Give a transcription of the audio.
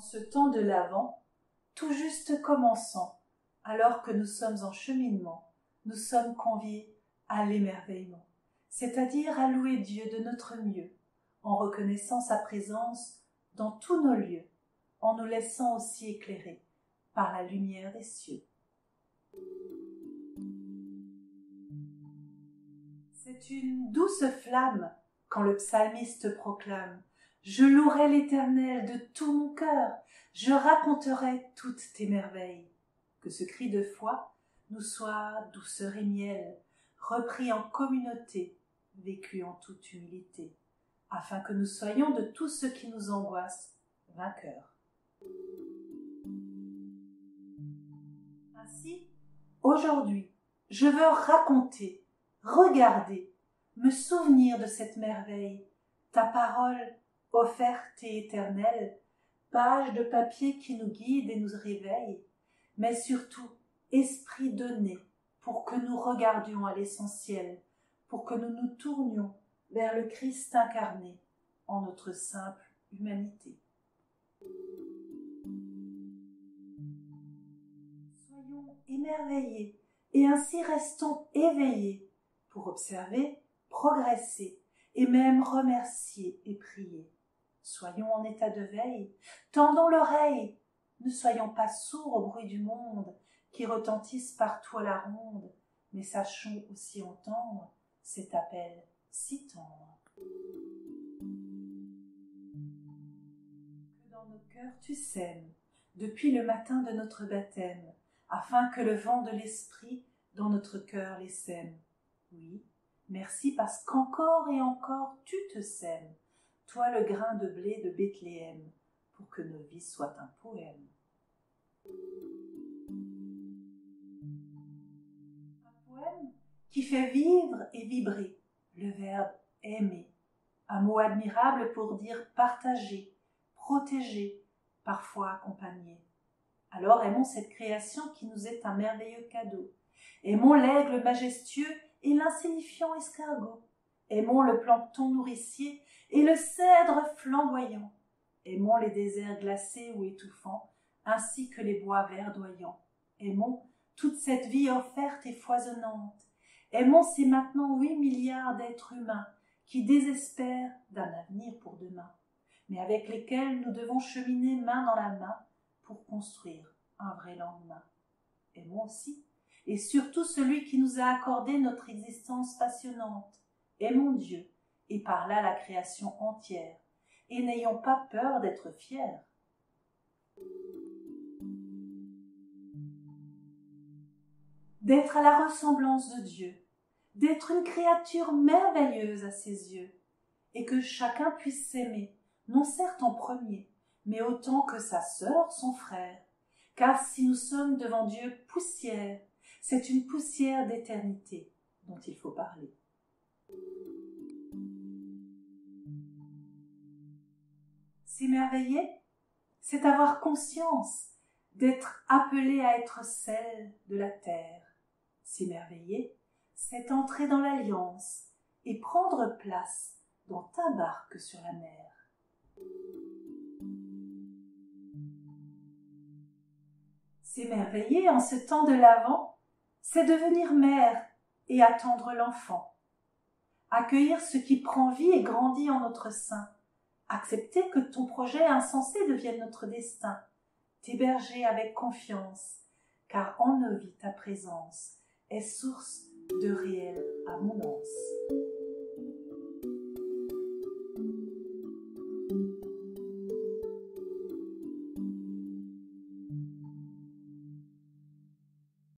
ce temps de l'Avent, tout juste commençant, alors que nous sommes en cheminement, nous sommes conviés à l'émerveillement, c'est-à-dire à louer Dieu de notre mieux, en reconnaissant sa présence dans tous nos lieux, en nous laissant aussi éclairer par la lumière des cieux. C'est une douce flamme quand le psalmiste proclame « Je louerai l'Éternel de tout mon cœur, je raconterai toutes tes merveilles. » Que ce cri de foi nous soit douceur et miel, repris en communauté, vécu en toute humilité, afin que nous soyons de tout ce qui nous angoisse vainqueurs. Ainsi, aujourd'hui, je veux raconter, regarder, me souvenir de cette merveille, ta parole offerte et éternelle, page de papier qui nous guide et nous réveille, mais surtout esprit donné pour que nous regardions à l'essentiel, pour que nous nous tournions vers le Christ incarné en notre simple humanité. Soyons émerveillés et ainsi restons éveillés pour observer, progresser et même remercier et prier. Soyons en état de veille, tendons l'oreille, ne soyons pas sourds au bruit du monde qui retentissent partout à la ronde, mais sachons aussi entendre cet appel si tendre. Que dans nos cœurs tu sèmes, depuis le matin de notre baptême, afin que le vent de l'esprit dans notre cœur les sème. Oui, merci parce qu'encore et encore tu te sèmes, toi le grain de blé de Bethléem, pour que nos vies soient un poème. Un poème qui fait vivre et vibrer le verbe aimer, un mot admirable pour dire partager, protéger, parfois accompagner. Alors aimons cette création qui nous est un merveilleux cadeau. Aimons l'aigle majestueux et l'insignifiant escargot. Aimons le plancton nourricier et le cèdre flamboyant. Aimons les déserts glacés ou étouffants, ainsi que les bois verdoyants. Aimons toute cette vie offerte et foisonnante. Aimons ces maintenant 8 milliards d'êtres humains qui désespèrent d'un avenir pour demain, mais avec lesquels nous devons cheminer main dans la main pour construire un vrai lendemain. Aimons aussi, et surtout celui qui nous a accordé notre existence passionnante. Aimons Dieu, et par là la création entière, et n'ayons pas peur d'être fiers. D'être à la ressemblance de Dieu, d'être une créature merveilleuse à ses yeux, et que chacun puisse s'aimer, non certes en premier, mais autant que sa sœur, son frère, car si nous sommes devant Dieu poussière, c'est une poussière d'éternité dont il faut parler. S'émerveiller, c'est avoir conscience d'être appelé à être celle de la terre. S'émerveiller, c'est entrer dans l'alliance et prendre place dans ta barque sur la mer. S'émerveiller en ce temps de l'Avent, c'est devenir mère et attendre l'enfant. Accueillir ce qui prend vie et grandit en notre sein. Accepter que ton projet insensé devienne notre destin. T'héberger avec confiance, car en nos vies ta présence est source de réelle abondance.